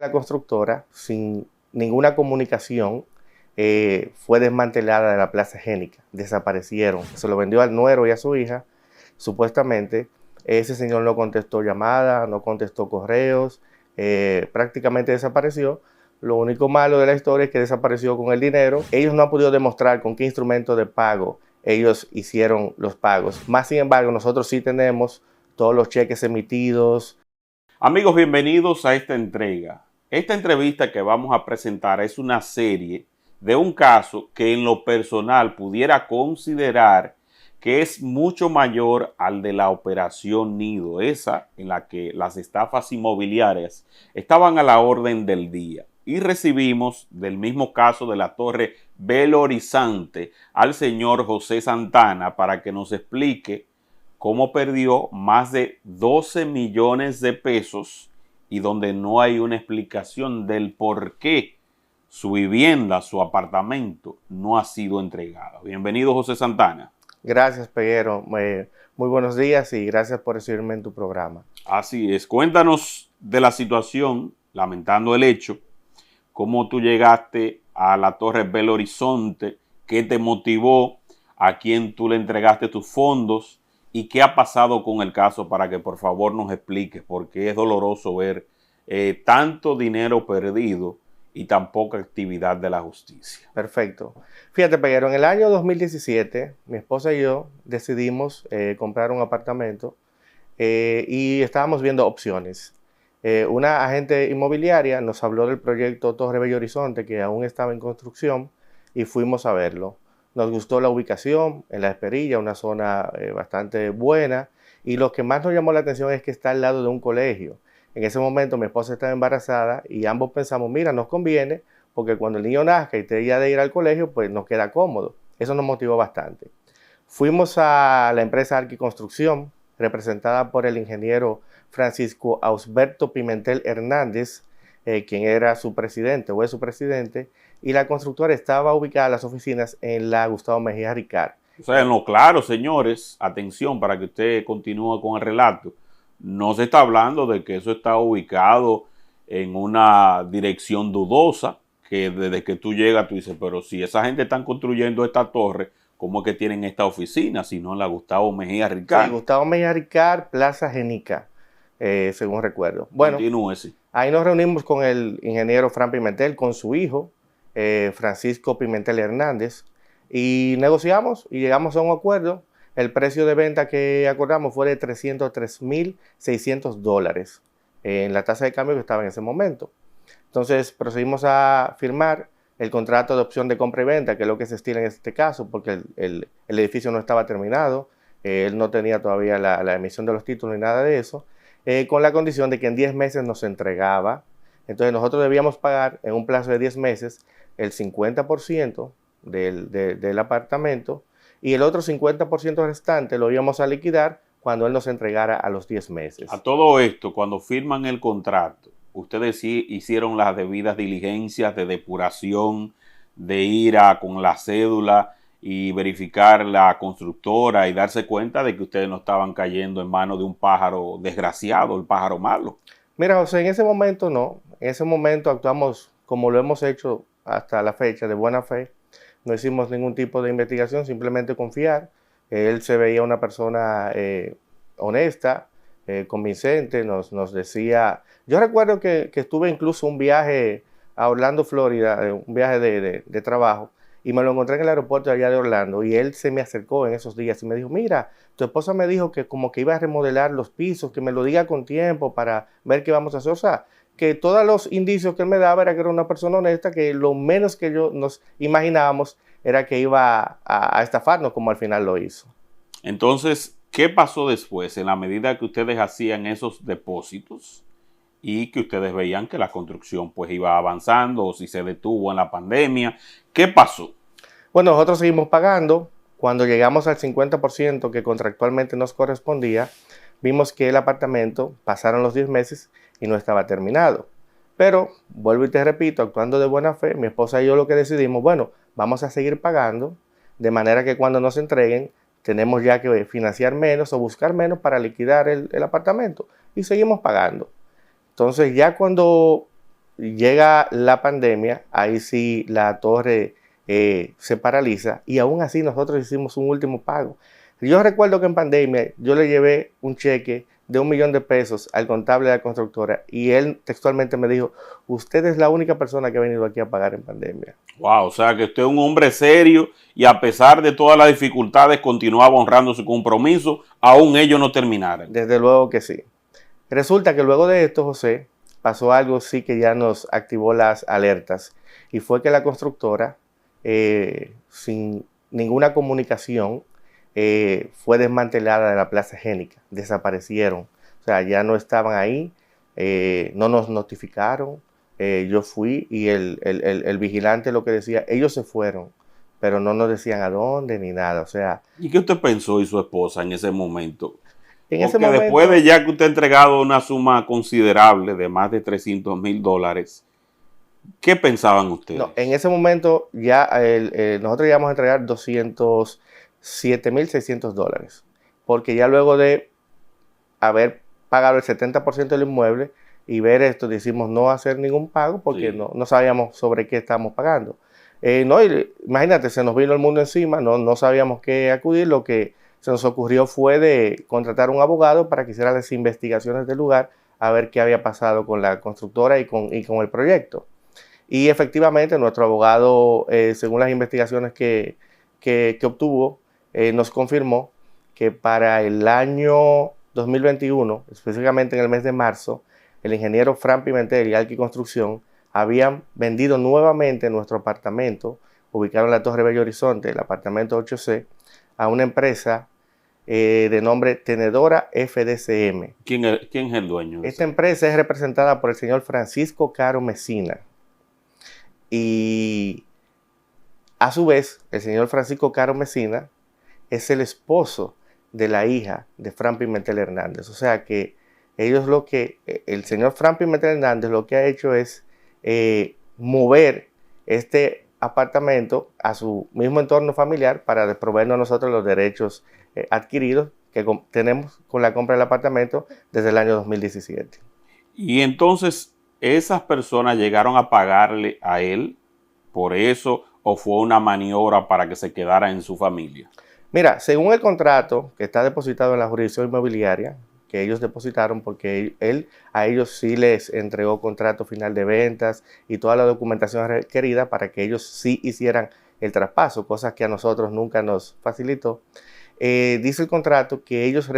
La constructora, sin ninguna comunicación, fue desmantelada de la Plaza Génica, desaparecieron. Se lo vendió al nuero y a su hija, supuestamente. Ese señor no contestó llamadas, no contestó correos, prácticamente desapareció. Lo único malo de la historia es que desapareció con el dinero. Ellos no han podido demostrar con qué instrumento de pago ellos hicieron los pagos. Más sin embargo, nosotros sí tenemos todos los cheques emitidos. Amigos, bienvenidos a esta entrega. Esta entrevista que vamos a presentar es una serie de un caso que en lo personal pudiera considerar que es mucho mayor al de la Operación Nido, esa en la que las estafas inmobiliarias estaban a la orden del día. Y recibimos del mismo caso de la Torre Belo Horizonte al señor José Santana para que nos explique cómo perdió más de 12 millones de pesos y donde no hay una explicación del por qué su vivienda, su apartamento, no ha sido entregado. Bienvenido, José Santana. Gracias, Peguero. Muy buenos días y gracias por recibirme en tu programa. Así es. Cuéntanos de la situación, lamentando el hecho, cómo tú llegaste a la Torre Belo Horizonte, qué te motivó, a quién tú le entregaste tus fondos y qué ha pasado con el caso para que por favor nos expliques, porque es doloroso ver tanto dinero perdido y tan poca actividad de la justicia. Perfecto. Fíjate, Peguero, en el año 2017, mi esposa y yo decidimos comprar un apartamento y estábamos viendo opciones. Una agente inmobiliaria nos habló del proyecto Torre Bello Horizonte, que aún estaba en construcción, y fuimos a verlo. Nos gustó la ubicación en La Esperilla, una zona bastante buena, y lo que más nos llamó la atención es que está al lado de un colegio. En ese momento mi esposa estaba embarazada y ambos pensamos, mira, nos conviene porque cuando el niño nazca y esté ya de ir al colegio, pues nos queda cómodo. Eso nos motivó bastante. Fuimos a la empresa Arquiconstrucción, representada por el ingeniero Francisco Ausberto Pimentel Hernández, quien era su presidente o es su presidente, y la constructora estaba ubicada, las oficinas, en la Gustavo Mejía Ricard. O sea, en lo claro, señores, atención para que usted continúe con el relato. No se está hablando de que eso está ubicado en una dirección dudosa, que desde que tú llegas tú dices, pero si esa gente está construyendo esta torre, ¿cómo es que tienen esta oficina? Si no en la Gustavo Mejía Ricard. Sí, Gustavo Mejía Ricard, Plaza Génica, según recuerdo. Bueno, continúese. Ahí nos reunimos con el ingeniero Fran Pimentel, con su hijo, Francisco Pimentel Hernández, y negociamos y llegamos a un acuerdo. El precio de venta que acordamos fue de $303,600 en la tasa de cambio que estaba en ese momento. Entonces procedimos a firmar el contrato de opción de compra y venta, que es lo que se estila en este caso, porque el edificio no estaba terminado, él no tenía todavía la emisión de los títulos ni nada de eso, con la condición de que en 10 meses nos entregaba. Entonces nosotros debíamos pagar en un plazo de 10 meses el 50% del apartamento y el otro 50% restante lo íbamos a liquidar cuando él nos entregara a los 10 meses. A todo esto, cuando firman el contrato, ustedes sí hicieron las debidas diligencias de depuración, de ir con la cédula y verificar la constructora y darse cuenta de que ustedes no estaban cayendo en manos de un pájaro desgraciado, el pájaro malo. Mira, José, en ese momento no. En ese momento actuamos como lo hemos hecho hasta la fecha, de buena fe. No hicimos ningún tipo de investigación, simplemente confiar. Él se veía una persona honesta, convincente, nos decía... Yo recuerdo que estuve incluso un viaje a Orlando, Florida, un viaje de trabajo, y me lo encontré en el aeropuerto allá de Orlando, y él se me acercó en esos días y me dijo, mira, tu esposa me dijo que como que iba a remodelar los pisos, que me lo diga con tiempo para ver qué vamos a hacer. O sea, que todos los indicios que él me daba era que era una persona honesta, que lo menos que yo nos imaginábamos era que iba a estafarnos, como al final lo hizo. Entonces, ¿qué pasó después? En la medida que ustedes hacían esos depósitos y que ustedes veían que la construcción pues iba avanzando o si se detuvo en la pandemia, ¿qué pasó? Bueno, nosotros seguimos pagando. Cuando llegamos al 50% que contractualmente nos correspondía, vimos que el apartamento pasaron los 10 meses y no estaba terminado. Pero, vuelvo y te repito, actuando de buena fe, mi esposa y yo lo que decidimos, bueno, vamos a seguir pagando, de manera que cuando nos entreguen, tenemos ya que financiar menos o buscar menos para liquidar el apartamento. Y seguimos pagando. Entonces, ya cuando llega la pandemia, ahí sí la torre se paraliza y aún así nosotros hicimos un último pago. Yo recuerdo que en pandemia yo le llevé un cheque de $1.000.000 al contable de la constructora y él textualmente me dijo, usted es la única persona que ha venido aquí a pagar en pandemia. Wow, o sea que usted es un hombre serio y a pesar de todas las dificultades continuaba honrando su compromiso, aún ellos no terminaron. Desde luego que sí. Resulta que luego de esto, José, pasó algo sí que ya nos activó las alertas y fue que la constructora, sin ninguna comunicación, fue desmantelada de la Plaza Génica, desaparecieron, o sea, ya no estaban ahí, no nos notificaron, yo fui y el vigilante lo que decía, ellos se fueron, pero no nos decían a dónde ni nada, o sea. ¿Y qué usted pensó y su esposa en ese momento? En Porque ese momento, después de ya que usted ha entregado una suma considerable de más de $300,000, ¿qué pensaban ustedes? no, en ese momento ya nosotros íbamos a entregar $207.600, porque ya luego de haber pagado el 70% del inmueble y ver esto, decimos no hacer ningún pago porque Sí. no sabíamos sobre qué estamos pagando. No, imagínate, se nos vino el mundo encima, no sabíamos qué acudir, lo que se nos ocurrió fue de contratar un abogado para que hiciera las investigaciones del lugar a ver qué había pasado con la constructora y con el proyecto. Y efectivamente nuestro abogado, según las investigaciones que obtuvo, nos confirmó que para el año 2021, específicamente en el mes de marzo, el ingeniero Fran Pimentel y Alki Construcción habían vendido nuevamente nuestro apartamento, ubicado en la Torre Bello Horizonte, el apartamento 8C, a una empresa de nombre Tenedora FDCM. ¿Quién es el dueño de Esta empresa es representada por el señor Francisco Caro Mesina. Y a su vez, el señor Francisco Caro Mesina es el esposo de la hija de Fran Pimentel Hernández. O sea que el señor Fran Pimentel Hernández lo que ha hecho es mover este apartamento a su mismo entorno familiar para desproveernos a nosotros los derechos adquiridos que tenemos con la compra del apartamento desde el año 2017. Y entonces, ¿esas personas llegaron a pagarle a él por eso o fue una maniobra para que se quedara en su familia? Mira, según el contrato que está depositado en la jurisdicción inmobiliaria, que ellos depositaron porque a ellos sí les entregó contrato final de ventas y toda la documentación requerida para que ellos sí hicieran el traspaso, cosas que a nosotros nunca nos facilitó. Dice el contrato que ellos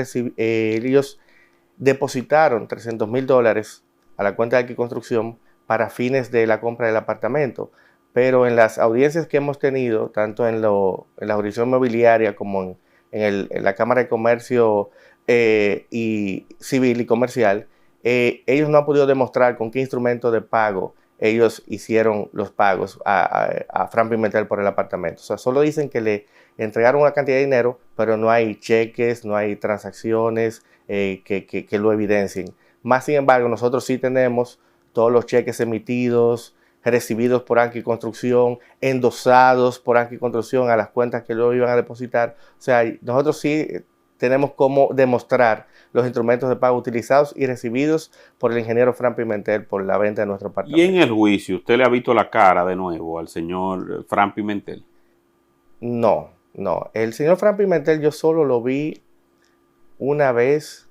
depositaron $300,000 a la cuenta de Alki Construcción para fines de la compra del apartamento, pero en las audiencias que hemos tenido, tanto en la jurisdicción inmobiliaria como en la Cámara de Comercio y Civil y Comercial, ellos no han podido demostrar con qué instrumento de pago ellos hicieron los pagos a Fran Pimentel por el apartamento. O sea, solo dicen que le entregaron una cantidad de dinero, pero no hay cheques, no hay transacciones que lo evidencien. Más sin embargo, nosotros sí tenemos todos los cheques emitidos, recibidos por Alki Construcción, endosados por Alki Construcción a las cuentas que luego iban a depositar. O sea, nosotros sí tenemos cómo demostrar los instrumentos de pago utilizados y recibidos por el ingeniero Fran Pimentel por la venta de nuestro apartamento. ¿Y en el juicio usted le ha visto la cara de nuevo al señor Fran Pimentel? No. El señor Fran Pimentel yo solo lo vi una vez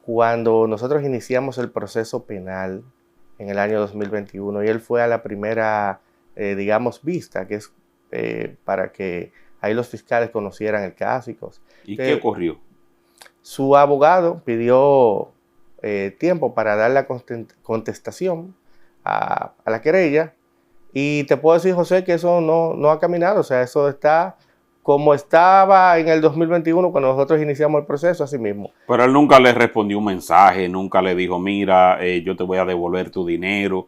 cuando nosotros iniciamos el proceso penal en el año 2021 y él fue a la primera, vista, que es para que ahí los fiscales conocieran el caso y cosas. ¿Y qué ocurrió? Su abogado pidió tiempo para dar la contestación a la querella y te puedo decir, José, que eso no ha caminado, o sea, eso está como estaba en el 2021 cuando nosotros iniciamos el proceso, así mismo. Pero él nunca le respondió un mensaje, nunca le dijo, mira, yo te voy a devolver tu dinero.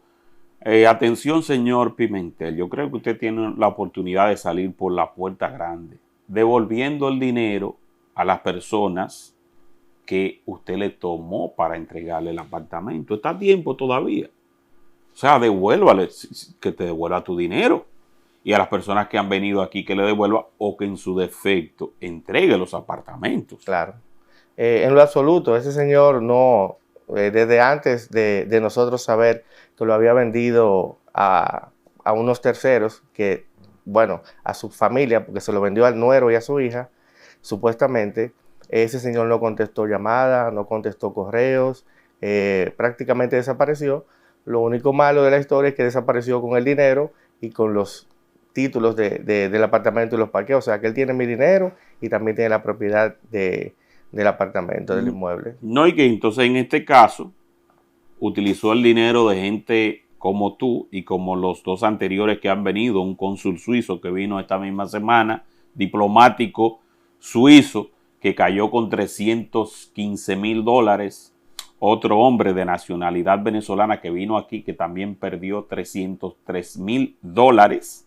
Atención, señor Pimentel, yo creo que usted tiene la oportunidad de salir por la puerta grande, devolviendo el dinero a las personas que usted le tomó para entregarle el apartamento. Está a tiempo todavía. O sea, devuélvale, que te devuelva tu dinero. Y a las personas que han venido aquí que le devuelva o que en su defecto entregue los apartamentos. Claro. En lo absoluto, ese señor no, desde antes de nosotros saber que lo había vendido a unos terceros que, bueno, a su familia, porque se lo vendió al nuero y a su hija, supuestamente. Ese señor no contestó llamadas, no contestó correos, prácticamente desapareció. Lo único malo de la historia es que desapareció con el dinero y con los títulos del apartamento y los parqueos. O sea, que él tiene mi dinero y también tiene la propiedad del apartamento, del inmueble. No, y que entonces en este caso utilizó el dinero de gente como tú y como los dos anteriores que han venido, un cónsul suizo que vino esta misma semana, diplomático suizo que cayó con $315,000, otro hombre de nacionalidad venezolana que vino aquí que también perdió $303,000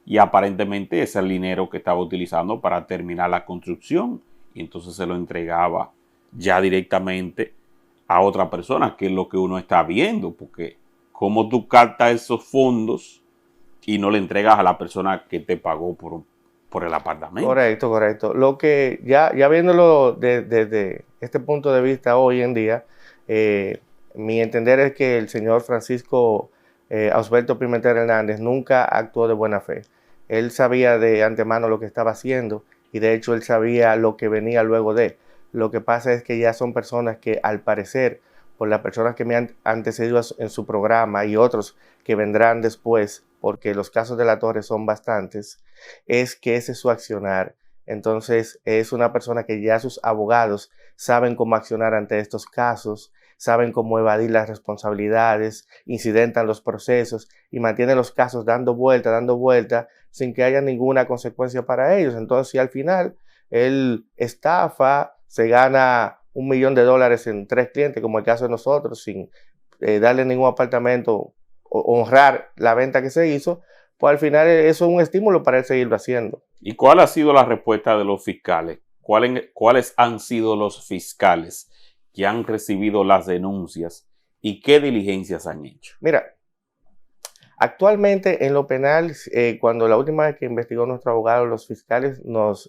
y aparentemente ese es el dinero que estaba utilizando para terminar la construcción y entonces se lo entregaba ya directamente a otra persona, que es lo que uno está viendo, porque cómo tú captas esos fondos y no le entregas a la persona que te pagó por el apartamento. Correcto, correcto. Lo que ya viéndolo desde este punto de vista hoy en día, mi entender es que el señor Francisco Osberto Pimentel Hernández nunca actuó de buena fe. Él sabía de antemano lo que estaba haciendo y de hecho él sabía lo que venía luego de. Lo que pasa es que ya son personas que al parecer, por las personas que me han antecedido en su programa y otros que vendrán después, porque los casos de la Torre son bastantes, es que ese es su accionar. Entonces es una persona que ya sus abogados saben cómo accionar ante estos casos, saben cómo evadir las responsabilidades, incidentan los procesos y mantienen los casos dando vuelta, sin que haya ninguna consecuencia para ellos. Entonces, si al final él estafa, se gana $1 millón en 3 clientes, como el caso de nosotros, sin darle ningún apartamento, honrar la venta que se hizo, pues al final eso es un estímulo para él seguirlo haciendo. ¿Y cuál ha sido la respuesta de los fiscales? ¿Cuáles han sido los fiscales que han recibido las denuncias y qué diligencias han hecho? Mira, actualmente en lo penal, cuando la última vez que investigó nuestro abogado, los fiscales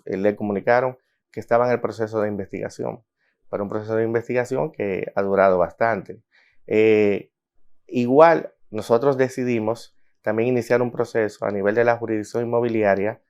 le comunicaron que estaba en el proceso de investigación, pero un proceso de investigación que ha durado bastante. Igual, nosotros decidimos también iniciar un proceso a nivel de la jurisdicción inmobiliaria,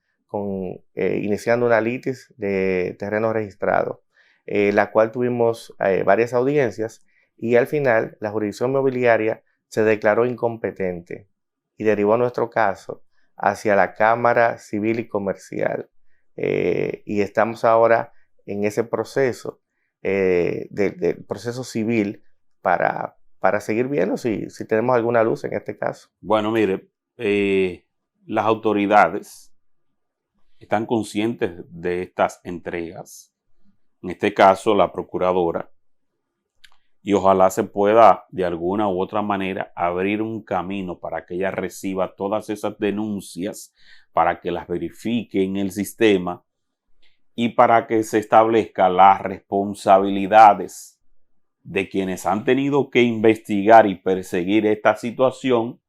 iniciando una litis de terreno registrado, la cual tuvimos varias audiencias y al final la jurisdicción inmobiliaria se declaró incompetente y derivó nuestro caso hacia la Cámara Civil y Comercial. Y estamos ahora en ese proceso, del proceso civil para seguir viendo si tenemos alguna luz en este caso. Bueno, mire, las autoridades están conscientes de estas entregas, en este caso la procuradora, y ojalá se pueda de alguna u otra manera abrir un camino para que ella reciba todas esas denuncias, para que las verifique en el sistema y para que se establezcan las responsabilidades de quienes han tenido que investigar y perseguir esta situación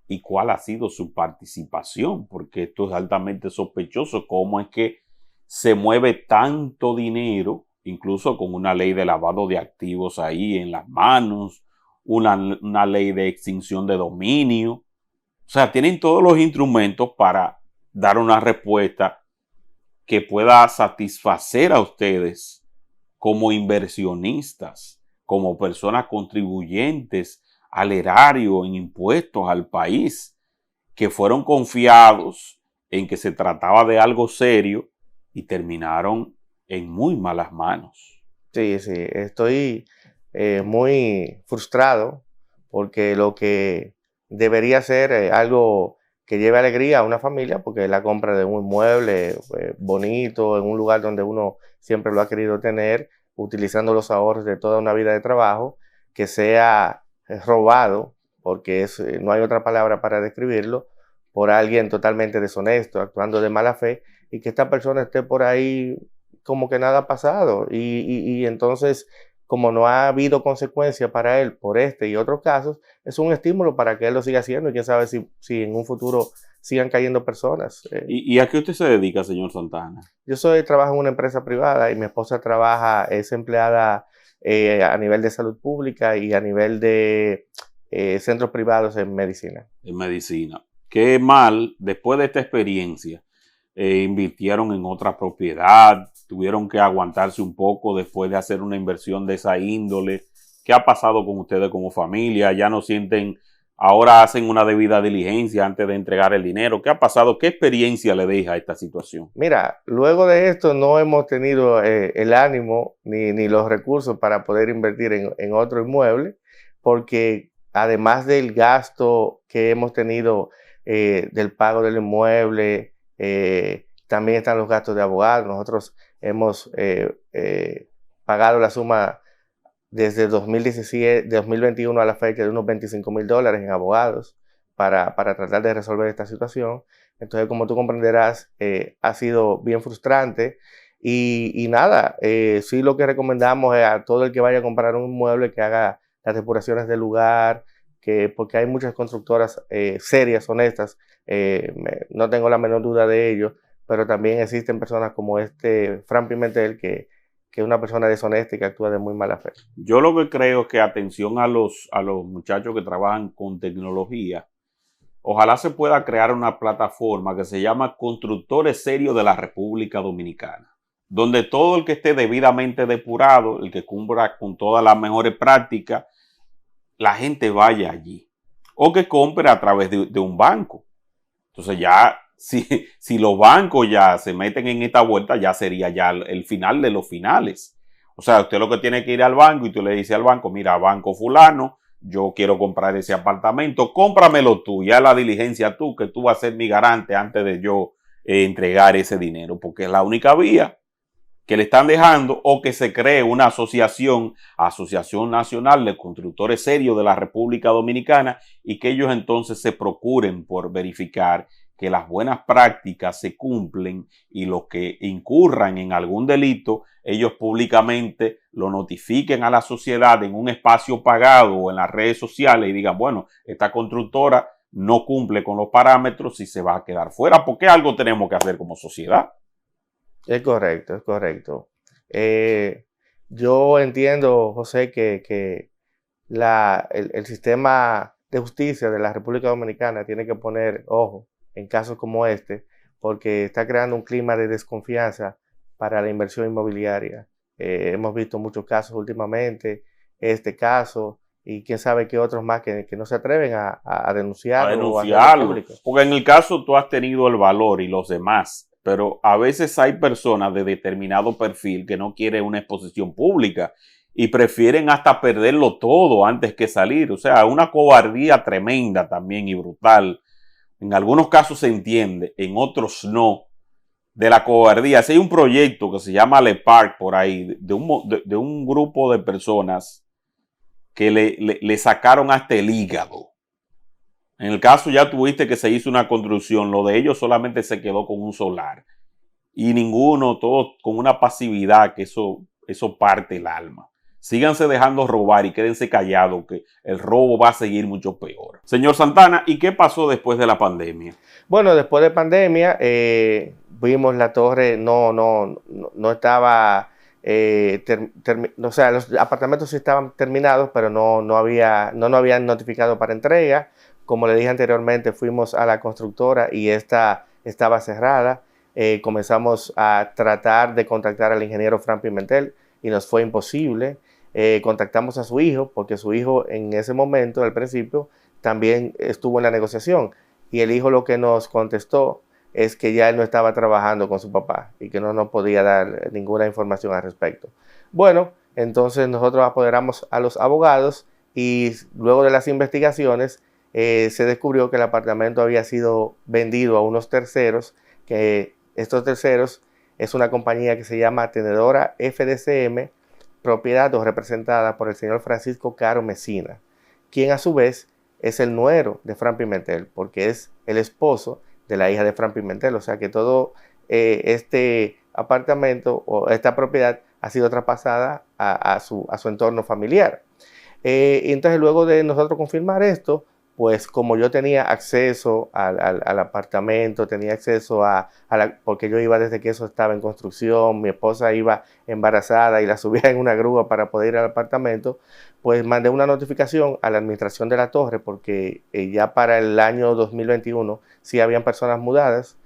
y cuál ha sido su participación, porque esto es altamente sospechoso. ¿Cómo es que se mueve tanto dinero, incluso con una ley de lavado de activos ahí en las manos, una ley de extinción de dominio? O sea, tienen todos los instrumentos para dar una respuesta que pueda satisfacer a ustedes como inversionistas, como personas contribuyentes al erario, en impuestos al país, que fueron confiados en que se trataba de algo serio y terminaron en muy malas manos. Sí, estoy muy frustrado porque lo que debería ser algo que lleve alegría a una familia, porque la compra de un inmueble bonito, en un lugar donde uno siempre lo ha querido tener, utilizando los ahorros de toda una vida de trabajo, que sea robado, porque no hay otra palabra para describirlo, por alguien totalmente deshonesto, actuando de mala fe, y que esta persona esté por ahí como que nada ha pasado. Y entonces, como no ha habido consecuencia para él por este y otros casos, es un estímulo para que él lo siga haciendo y quién sabe si en un futuro sigan cayendo personas. ¿Y a qué usted se dedica, señor Santana? Yo trabajo en una empresa privada y mi esposa es empleada a nivel de salud pública y a nivel de centros privados en medicina. En medicina. Qué mal, después de esta experiencia, invirtieron en otra propiedad, tuvieron que aguantarse un poco después de hacer una inversión de esa índole. ¿Qué ha pasado con ustedes como familia? ¿Ya no sienten, ahora hacen una debida diligencia antes de entregar el dinero? ¿Qué ha pasado? ¿Qué experiencia le deja esta situación? Mira, luego de esto no hemos tenido el ánimo ni los recursos para poder invertir en otro inmueble, porque además del gasto que hemos tenido del pago del inmueble, también están los gastos de abogados. Nosotros hemos pagado la suma desde 2017, 2021 a la fecha de unos $25,000 en abogados para tratar de resolver esta situación. Entonces, como tú comprenderás, ha sido bien frustrante y nada, sí lo que recomendamos es a todo el que vaya a comprar un inmueble que haga las depuraciones del lugar, porque hay muchas constructoras serias, honestas, no tengo la menor duda de ello, pero también existen personas como Fran Pimentel, que es una persona deshonesta y que actúa de muy mala fe. Yo lo que creo es que atención a los muchachos que trabajan con tecnología, ojalá se pueda crear una plataforma que se llama Constructores Serios de la República Dominicana, donde todo el que esté debidamente depurado, el que cumpla con todas las mejores prácticas, la gente vaya allí. O que compre a través de un banco. Entonces ya, si los bancos ya se meten en esta vuelta, ya sería ya el final de los finales. O sea, usted lo que tiene que ir al banco y tú le dices al banco, mira, banco fulano, yo quiero comprar ese apartamento, cómpramelo tú, ya la diligencia tú, que tú vas a ser mi garante antes de yo entregar ese dinero, porque es la única vía que le están dejando, o que se cree una Asociación Nacional de Constructores Serios de la República Dominicana, y que ellos entonces se procuren por verificar que las buenas prácticas se cumplen, y los que incurran en algún delito, ellos públicamente lo notifiquen a la sociedad en un espacio pagado o en las redes sociales y digan, bueno, esta constructora no cumple con los parámetros y se va a quedar fuera, porque algo tenemos que hacer como sociedad. Es correcto, es correcto. Yo entiendo, José, que el sistema de justicia de la República Dominicana tiene que poner ojo en casos como este, porque está creando un clima de desconfianza para la inversión inmobiliaria. Hemos visto muchos casos últimamente, este caso, y quién sabe qué otros más que no se atreven a denunciarlo o a hacerlo público. Porque en el caso tú has tenido el valor y los demás, pero a veces hay personas de determinado perfil que no quieren una exposición pública y prefieren hasta perderlo todo antes que salir. O sea, una cobardía tremenda también y brutal. En algunos casos se entiende, en otros no, de la cobardía. Si hay un proyecto que se llama Le Parc por ahí, de un grupo de personas que le sacaron hasta el hígado. En el caso ya tuviste que se hizo una construcción, lo de ellos solamente se quedó con un solar. Y ninguno, todos con una pasividad que eso parte el alma. Síganse dejando robar y quédense callados, que el robo va a seguir mucho peor. Señor Santana, ¿y qué pasó después de la pandemia? Bueno, después de pandemia, vimos la torre, no estaba, o sea, los apartamentos sí estaban terminados, pero no nos habían notificado para entrega. Como le dije anteriormente, fuimos a la constructora y esta estaba cerrada. Comenzamos a tratar de contactar al ingeniero Fran Pimentel y nos fue imposible. Contactamos a su hijo, porque su hijo en ese momento, al principio, también estuvo en la negociación. Y el hijo lo que nos contestó es que ya él no estaba trabajando con su papá y que no nos podía dar ninguna información al respecto. Bueno, entonces nosotros apoderamos a los abogados y luego de las investigaciones se descubrió que el apartamento había sido vendido a unos terceros, que estos terceros es una compañía que se llama Tenedora FDCM, propiedad o representada por el señor Francisco Caro Mesina, quien a su vez es el nuero de Fran Pimentel, porque es el esposo de la hija de Fran Pimentel. O sea que todo este apartamento o esta propiedad ha sido traspasada a su entorno familiar. Y entonces luego de nosotros confirmar esto, pues como yo tenía acceso al apartamento, tenía acceso porque yo iba desde que eso estaba en construcción, mi esposa iba embarazada y la subía en una grúa para poder ir al apartamento, pues mandé una notificación a la administración de la torre, porque ya para el año 2021 sí habían personas mudadas,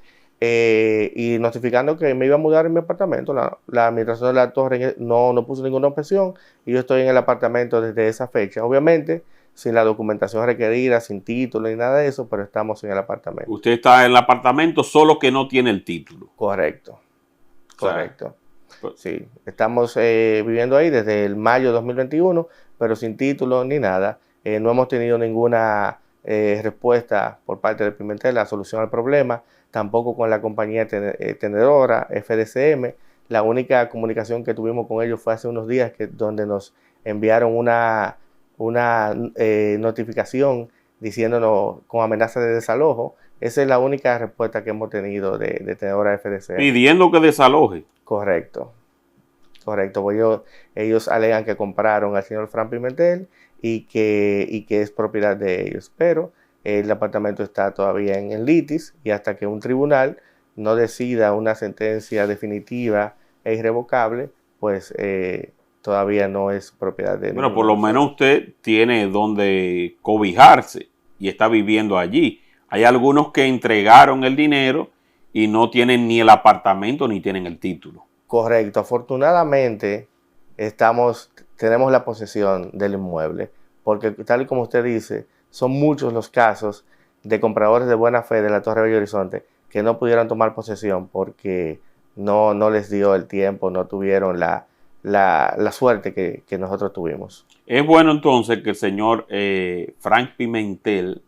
y notificando que me iba a mudar en mi apartamento. La administración de la torre no puso ninguna objeción y yo estoy en el apartamento desde esa fecha. Obviamente, sin la documentación requerida, sin título ni nada de eso, pero estamos en el apartamento. Usted está en el apartamento, solo que no tiene el título. Correcto. Correcto. Pues, sí, estamos viviendo ahí desde el mayo de 2021, pero sin título ni nada. No hemos tenido ninguna respuesta por parte de Pimentel, la solución al problema, tampoco con la compañía tenedora, FDCM. La única comunicación que tuvimos con ellos fue hace unos días, donde nos enviaron una notificación diciéndonos con amenaza de desalojo. Esa es la única respuesta que hemos tenido de tenedora FDCM. Pidiendo que desaloje. Correcto. Pues ellos alegan que compraron al señor Frank Pimentel y que es propiedad de ellos, pero el apartamento está todavía en litis, y hasta que un tribunal no decida una sentencia definitiva e irrevocable, pues todavía no es propiedad de Bueno, por lo menos usted tiene donde cobijarse y está viviendo allí. Hay algunos que entregaron el dinero y no tienen ni el apartamento ni tienen el título. Correcto. Afortunadamente tenemos la posesión del inmueble, porque tal y como usted dice, son muchos los casos de compradores de buena fe de la Torre Bello Horizonte que no pudieron tomar posesión porque no les dio el tiempo, no tuvieron la suerte que nosotros tuvimos. Es bueno entonces que el señor Frank Pimentel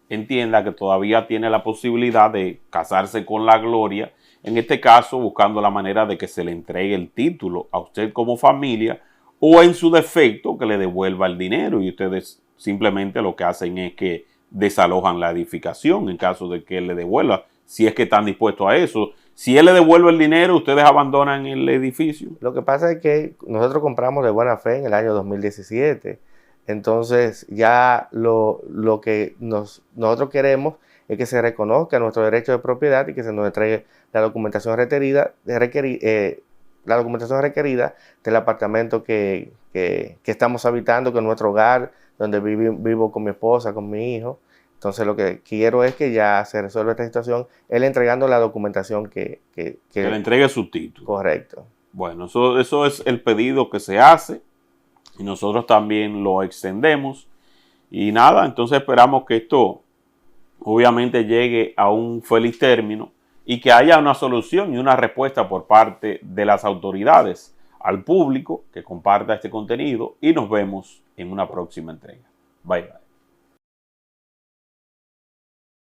entienda que todavía tiene la posibilidad de casarse con la gloria, en este caso buscando la manera de que se le entregue el título a usted como familia, o en su defecto que le devuelva el dinero, y ustedes simplemente lo que hacen es que desalojan la edificación en caso de que él le devuelva, si es que están dispuestos a eso. Si él le devuelve el dinero, ustedes abandonan el edificio. Lo que pasa es que nosotros compramos de buena fe en el año 2017. Entonces ya lo que nosotros queremos es que se reconozca nuestro derecho de propiedad y que se nos entregue la documentación requerida del apartamento que estamos habitando, que es nuestro hogar, donde vivo con mi esposa, con mi hijo. Entonces lo que quiero es que ya se resuelva esta situación, él entregando la documentación que le entregue su título. Correcto. Bueno, eso es el pedido que se hace y nosotros también lo extendemos. Y nada, entonces esperamos que esto obviamente llegue a un feliz término y que haya una solución y una respuesta por parte de las autoridades al público que comparta este contenido, y nos vemos en una próxima entrega. Bye bye.